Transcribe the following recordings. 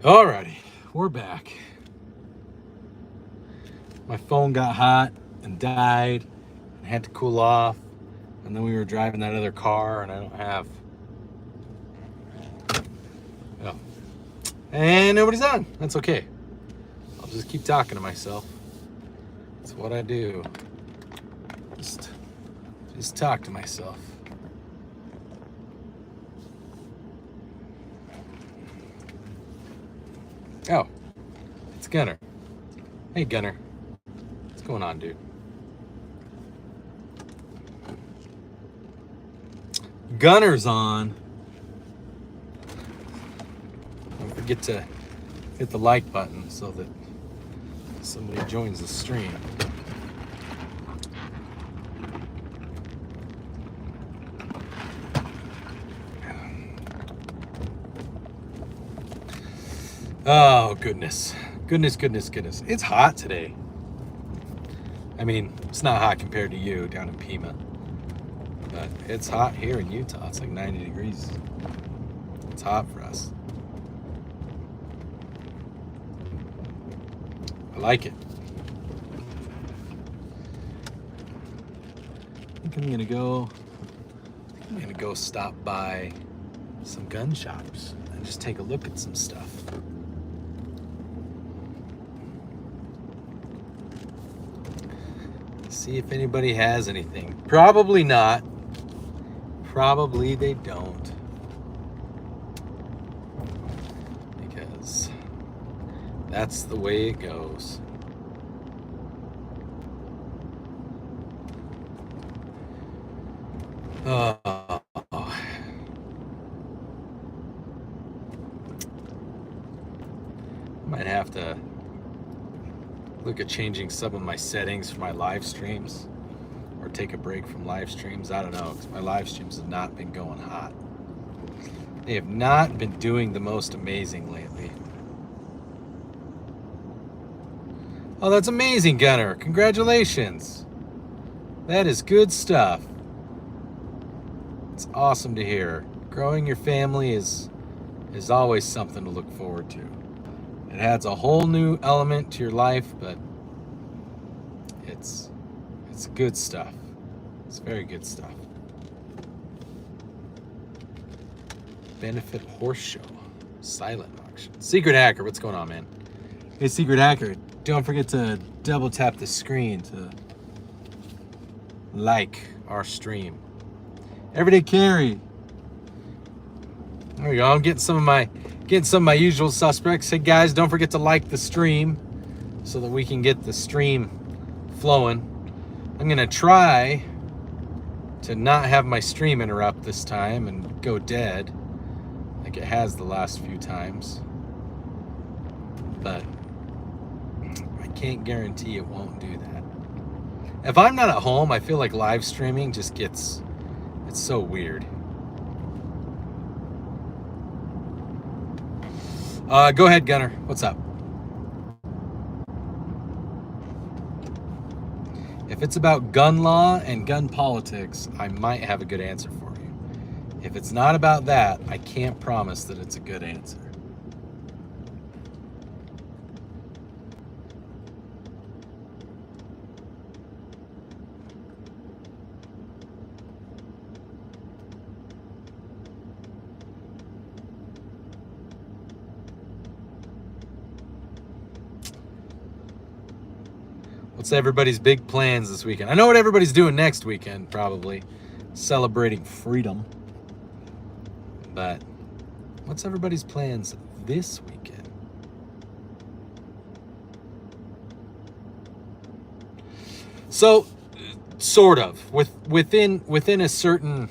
Alrighty, we're back. My phone got hot and died and had to cool off. And then we were driving that other car and I don't have... Oh. And nobody's on. That's okay. I'll just keep talking to myself. That's what I do. Just talk to myself. Oh, it's Gunner. Hey, Gunner. What's going on, dude? Gunner's on. Don't forget to hit the like button so that somebody joins the stream. Oh, goodness. Goodness. It's hot today. I mean, it's not hot compared to you down in Pima. But it's hot here in Utah. It's like 90 degrees. It's hot for us. I like it. I think I'm gonna go stop by some gun shops and just take a look at some stuff. See if anybody has anything. Probably not. Probably they don't. Because that's the way it goes. Oh. Might have to look at changing some of my settings for my live streams, or take a break from live streams. I don't know, because my live streams have not been going hot. They have not been doing the most amazing lately. Oh, that's amazing, Gunner. Congratulations. That is good stuff. It's awesome to hear. Growing your family is always something to look forward to. It adds a whole new element to your life, but it's good stuff. It's very good stuff. Benefit Horse Show. Silent auction. Secret Hacker, what's going on, man? Hey, Secret Hacker, don't forget to double tap the screen to like our stream. Everyday Carry. There we go. I'm getting some of my usual suspects. Hey guys, don't forget to like the stream so that we can get the stream flowing. I'm gonna try to not have my stream interrupt this time and go dead like it has the last few times, but I can't guarantee it won't do that. If I'm not at home, I feel like live streaming just it's so weird. Go ahead, Gunner. What's up? If it's about gun law and gun politics, I might have a good answer for you. If it's not about that, I can't promise that it's a good answer. What's everybody's big plans this weekend? I know what everybody's doing next weekend, probably. Celebrating freedom. But what's everybody's plans this weekend? So, sort of. Within a certain,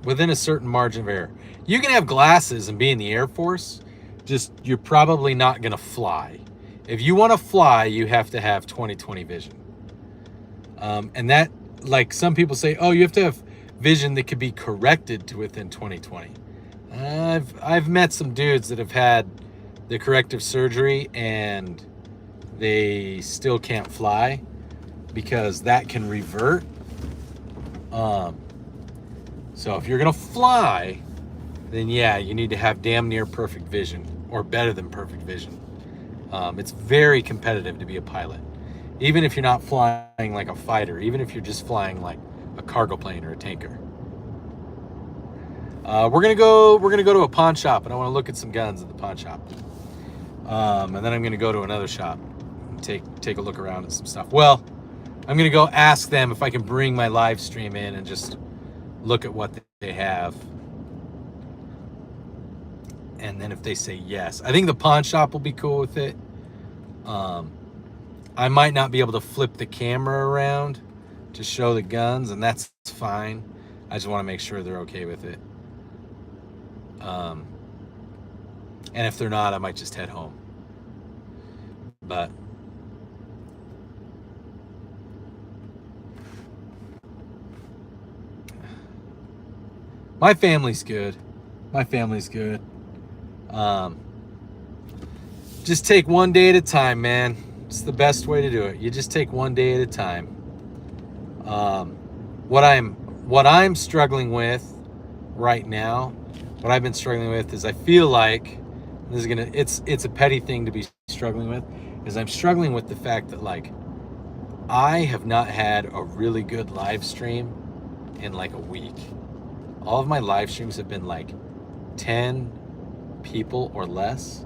within a certain margin of error. You can have glasses and be in the Air Force, just you're probably not going to fly. If you want to fly, you have to have 20/20 vision. And that, like some people say, oh, you have to have vision that could be corrected to within 20/20. I've met some dudes that have had the corrective surgery and they still can't fly because that can revert. So if you're gonna fly, then yeah, you need to have damn near perfect vision, or better than perfect vision. It's very competitive to be a pilot. Even if you're not flying like a fighter, even if you're just flying like a cargo plane or a tanker. We're gonna go to a pawn shop, and I want to look at some guns at the pawn shop. And then I'm gonna go to another shop, and take a look around at some stuff. Well, I'm gonna go ask them if I can bring my live stream in and just look at what they have. And then if they say yes, I think the pawn shop will be cool with it. I might not be able to flip the camera around to show the guns, and that's fine. I just want to make sure they're okay with it. And if they're not, I might just head home. But my family's good. My family's good. Just take one day at a time, man. It's the best way to do it. You just take one day at a time. What I'm struggling with right now, what I've been struggling with is I feel like it's a petty thing to be struggling with, is I'm struggling with the fact that like I have not had a really good live stream in like a week. All of my live streams have been like 10 people or less,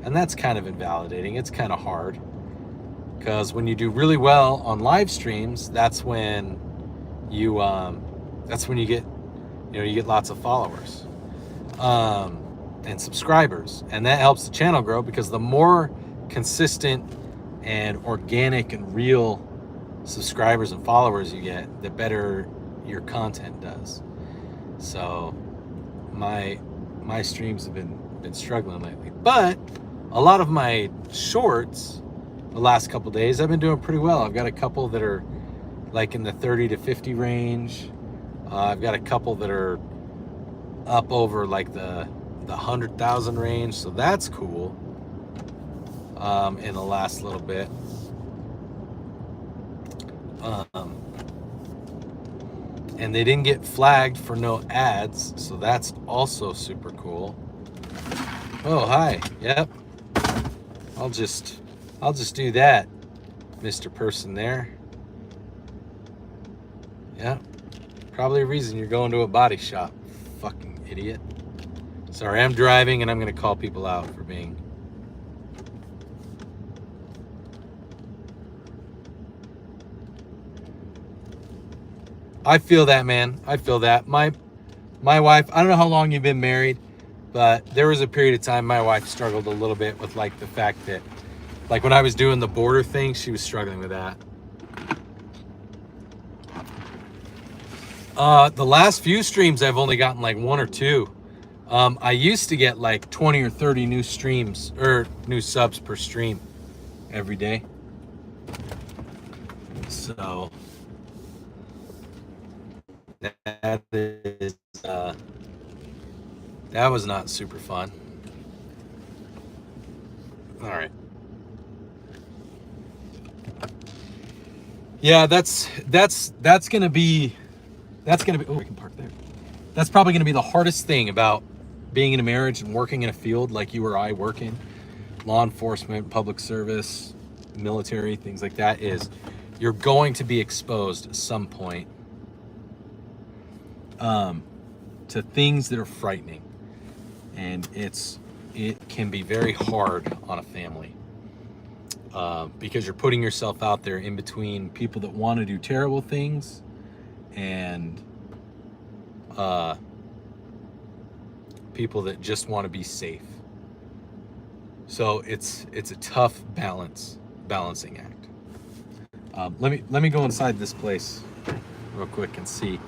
and that's kind of invalidating. It's kind of hard, because when you do really well on live streams, that's when you get, you get lots of followers and subscribers, and that helps the channel grow, because the more consistent and organic and real subscribers and followers you get, the better your content does. So my streams have been struggling lately, but a lot of my shorts the last couple days I've been doing pretty well. I've got a couple that are like in the 30 to 50 range. I've got a couple that are up over like the 100,000 range, so that's cool. In the last little bit. And they didn't get flagged for no ads, so that's also super cool. Oh, hi. Yep. I'll just do that, Mr. Person there. Yeah. Probably a reason you're going to a body shop, fucking idiot. Sorry, I'm driving and I'm gonna call people out for being. I feel that, man. I feel that. My wife, I don't know how long you've been married, but there was a period of time my wife struggled a little bit with like the fact that, like when I was doing the border thing, she was struggling with that. The last few streams I've only gotten like 1 or 2. I used to get like 20 or 30 new streams or new subs per stream every day. So that is that was not super fun. All right. Yeah, that's gonna be oh, I can park there. That's probably gonna be the hardest thing about being in a marriage and working in a field like you or I work in, law enforcement, public service, military, things like that, is you're going to be exposed at some point to things that are frightening, and it can be very hard on a family because you're putting yourself out there in between people that want to do terrible things and people that just want to be safe. So it's a tough balancing act. Let me go inside this place real quick and see.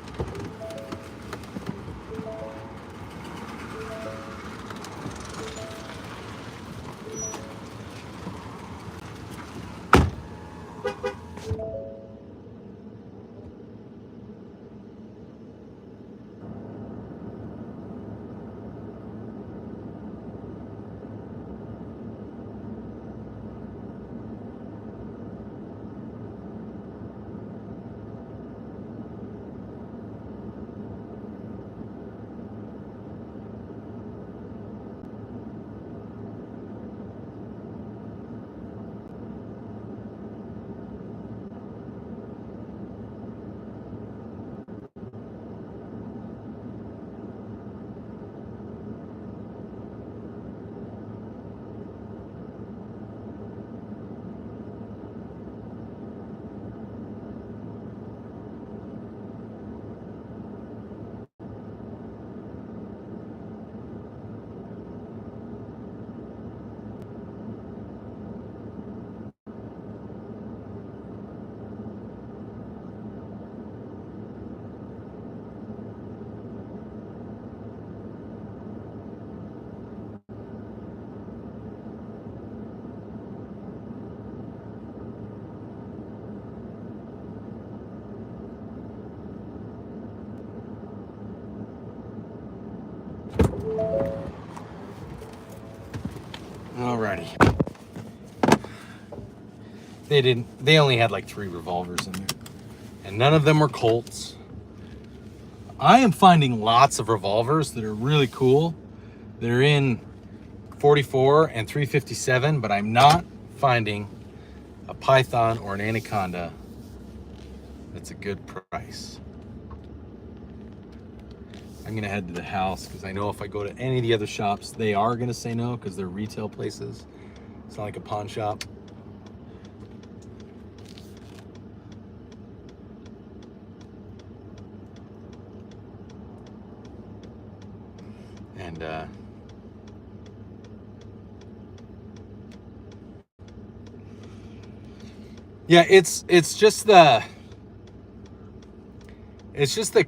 Alrighty. They only had like 3 revolvers in there. And none of them were Colts. I am finding lots of revolvers that are really cool. They're in 44 and 357, but I'm not finding a Python or an Anaconda that's a good price. I'm gonna head to the house because I know if I go to any of the other shops, they are gonna say no because they're retail places. It's not like a pawn shop. And yeah, it's just the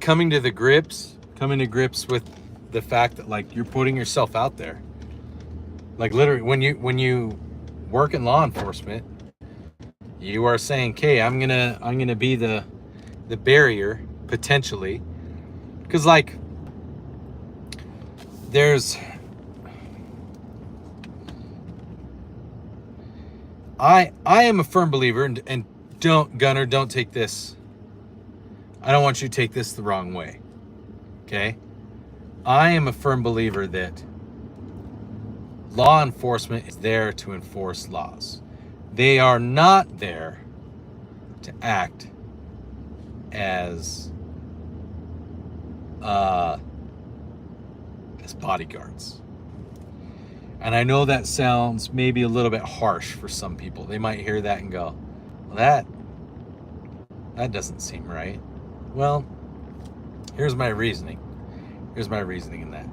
coming to grips with the fact that like you're putting yourself out there. Like literally when you work in law enforcement, you are saying, "Okay, I'm gonna be the barrier potentially," because like I am a firm believer, and don't take this. I don't want you to take this the wrong way. Okay? I am a firm believer that law enforcement is there to enforce laws. They are not there to act as bodyguards. And I know that sounds maybe a little bit harsh for some people. They might hear that and go, well, that doesn't seem right. Well, here's my reasoning. Here's my reasoning in that.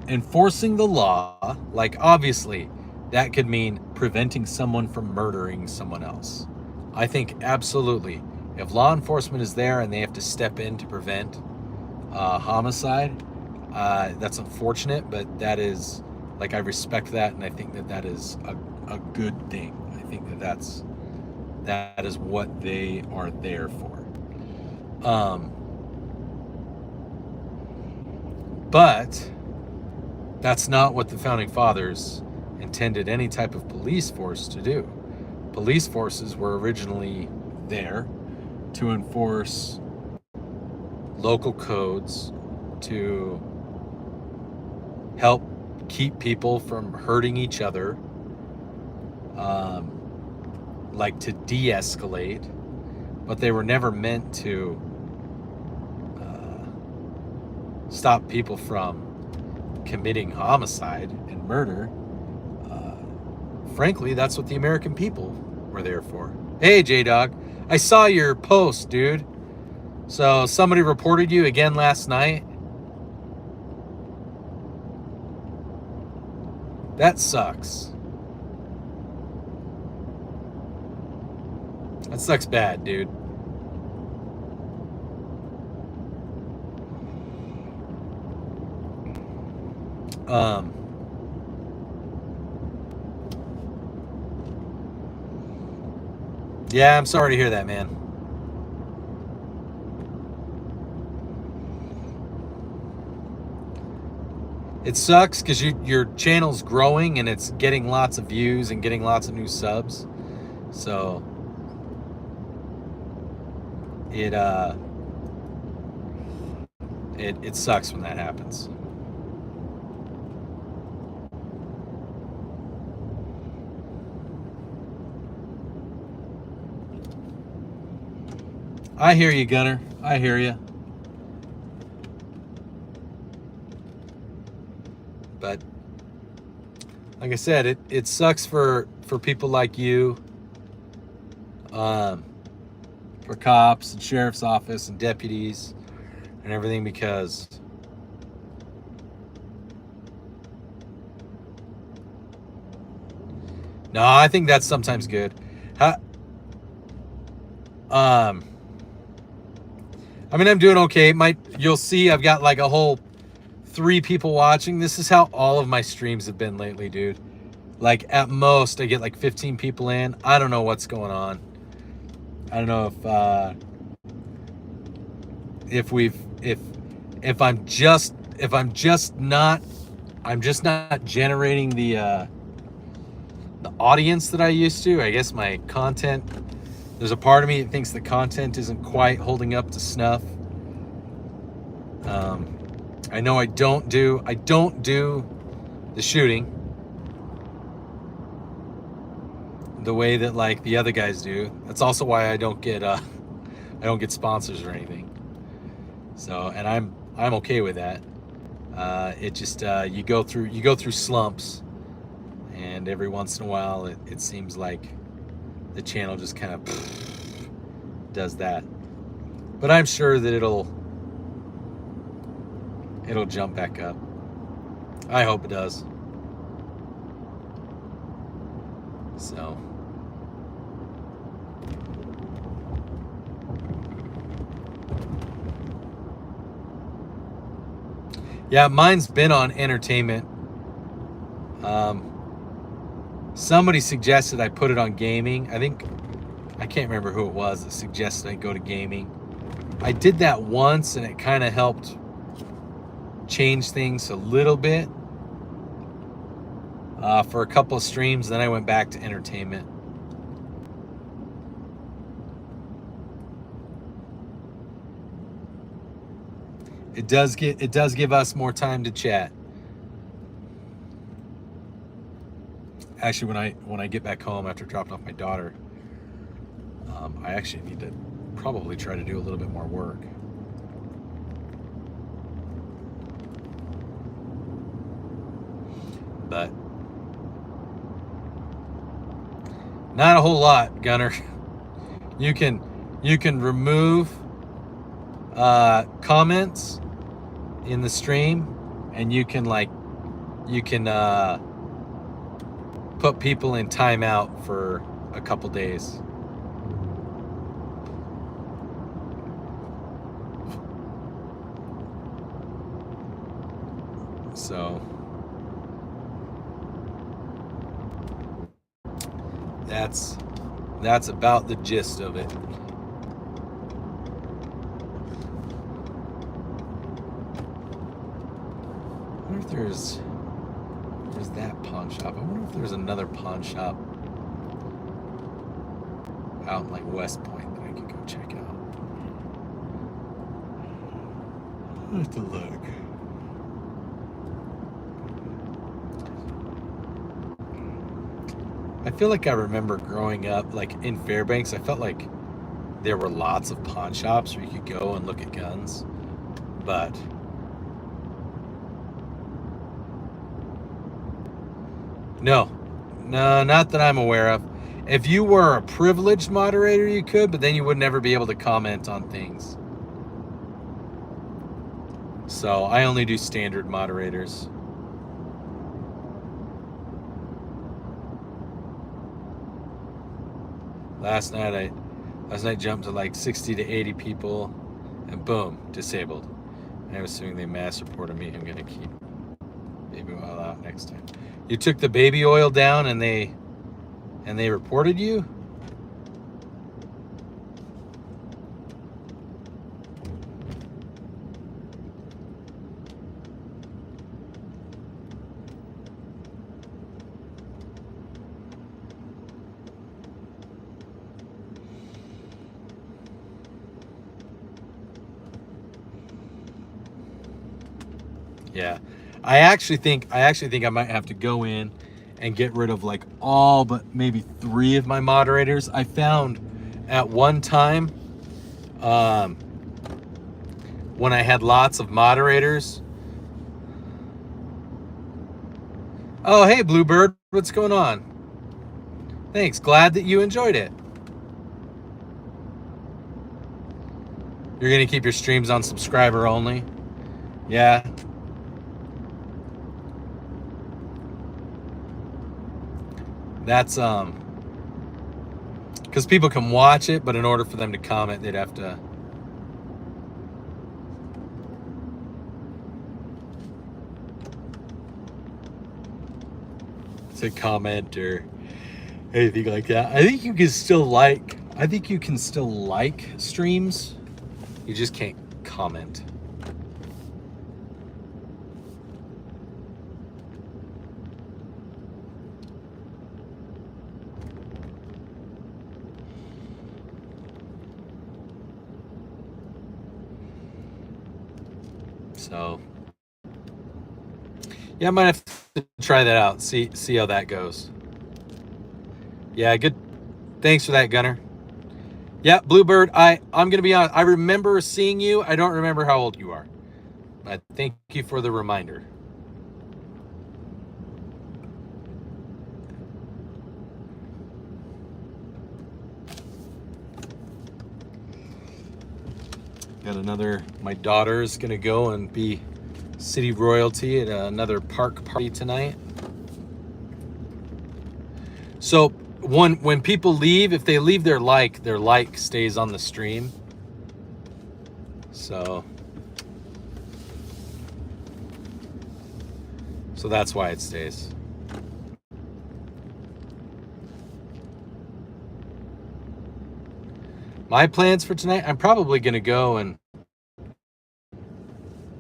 Enforcing the law, like obviously, that could mean preventing someone from murdering someone else. I think absolutely, if law enforcement is there and they have to step in to prevent homicide, that's unfortunate, but that is, like, I respect that, and I think that is a good thing. I think that is what they are there for. But that's not what the founding fathers intended any type of police force to do. Police forces were originally there to enforce local codes, to help keep people from hurting each other, like to de-escalate, but they were never meant to stop people from committing homicide and murder. Frankly, that's what the American people were there for. Hey, J-Dog, I saw your post, dude. So somebody reported you again last night. That sucks. That sucks bad, dude. Yeah, I'm sorry to hear that, man. It sucks because your channel's growing and it's getting lots of views and getting lots of new subs. So it sucks when that happens. I hear you, Gunner. I hear you. But like I said, it sucks for people like you, for cops and sheriff's office and deputies and everything, because no, I think that's sometimes good. I mean, I'm doing okay. You'll see I've got like a whole 3 people watching. This is how all of my streams have been lately, dude. Like at most I get like 15 people in. I don't know what's going on. I don't know if I'm just not generating the the audience that I used to. I guess my content, there's a part of me that thinks the content isn't quite holding up to snuff. I know I don't do the shooting the way that like the other guys do. That's also why I don't get sponsors or anything. So, and I'm okay with that. It just you go through slumps, and every once in a while it seems like the channel just kind of does that. But I'm sure that it'll jump back up. I hope it does. So yeah, mine's been on entertainment. Somebody suggested I put it on gaming. I can't remember who it was that suggested I go to gaming. I did that once and it kind of helped change things a little bit for a couple of streams. Then I went back to entertainment. It does give us more time to chat. Actually, when I get back home after dropping off my daughter, I actually need to probably try to do a little bit more work. But not a whole lot, Gunner. You can remove comments in the stream, and you can put people in timeout for a couple days. So that's about the gist of it. I wonder if there's that pawn shop. I wonder if there's another pawn shop out in like West Point that I could go check out. I'll have to look. I feel like I remember growing up, like in Fairbanks, I felt like there were lots of pawn shops where you could go and look at guns, but no, not that I'm aware of. If you were a privileged moderator, you could, but then you would never be able to comment on things. So I only do standard moderators. Last night jumped to like 60 to 80 people, and boom, disabled. I'm assuming they mass reported me. I'm gonna keep baby oil out next time. You took the baby oil down and they reported you? Yeah, I actually think I might have to go in and get rid of like all but maybe 3 of my moderators. I found at one time when I had lots of moderators. Oh, hey Bluebird, what's going on? Thanks, glad that you enjoyed it. You're gonna keep your streams on subscriber only? Yeah. That's because people can watch it, but in order for them to comment, they'd have to say comment or anything like that. I think you can still like streams. You just can't comment. So yeah, I might have to try that out. See how that goes. Yeah, good. Thanks for that, Gunner. Yeah, Bluebird, I'm gonna be honest. I remember seeing you. I don't remember how old you are. But thank you for the reminder. Got another, my daughter's gonna go and be city royalty at another park party tonight. So when people leave, if they leave their like stays on the stream. So that's why it stays. My plans for tonight, I'm probably gonna go and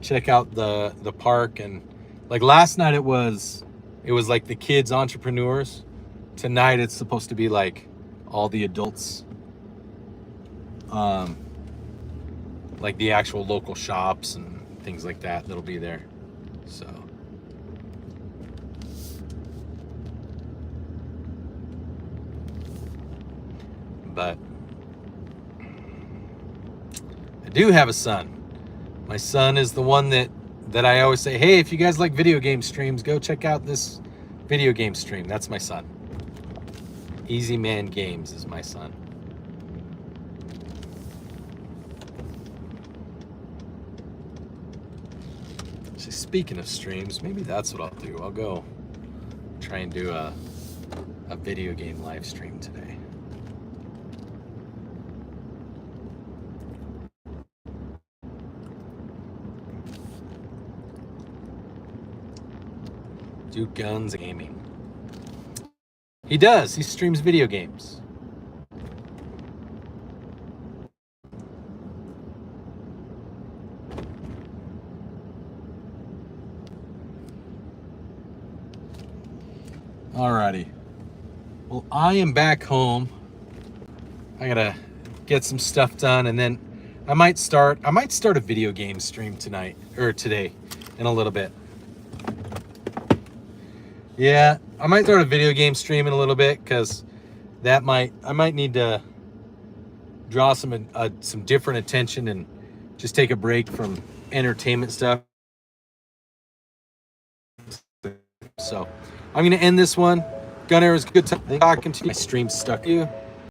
check out the park. And like last night it was like the kids entrepreneurs. Tonight it's supposed to be like all the adults, like the actual local shops and things like that that'll be there. So but I do have a son. My son is the one that I always say, hey, if you guys like video game streams, go check out this video game stream. That's my son. Easy Man Games is my son. So speaking of streams, maybe that's what I'll do. I'll go try and do a video game live stream today. Do guns gaming. He does. He streams video games. Alrighty. Well, I am back home. I gotta get some stuff done, and then I might start a video game stream tonight or today in a little bit. Yeah, I might start a video game stream in a little bit, because I might need to draw some different attention and just take a break from entertainment stuff. So I'm gonna end this one. Gunner, it was a good time talking to you. My stream stuck. You.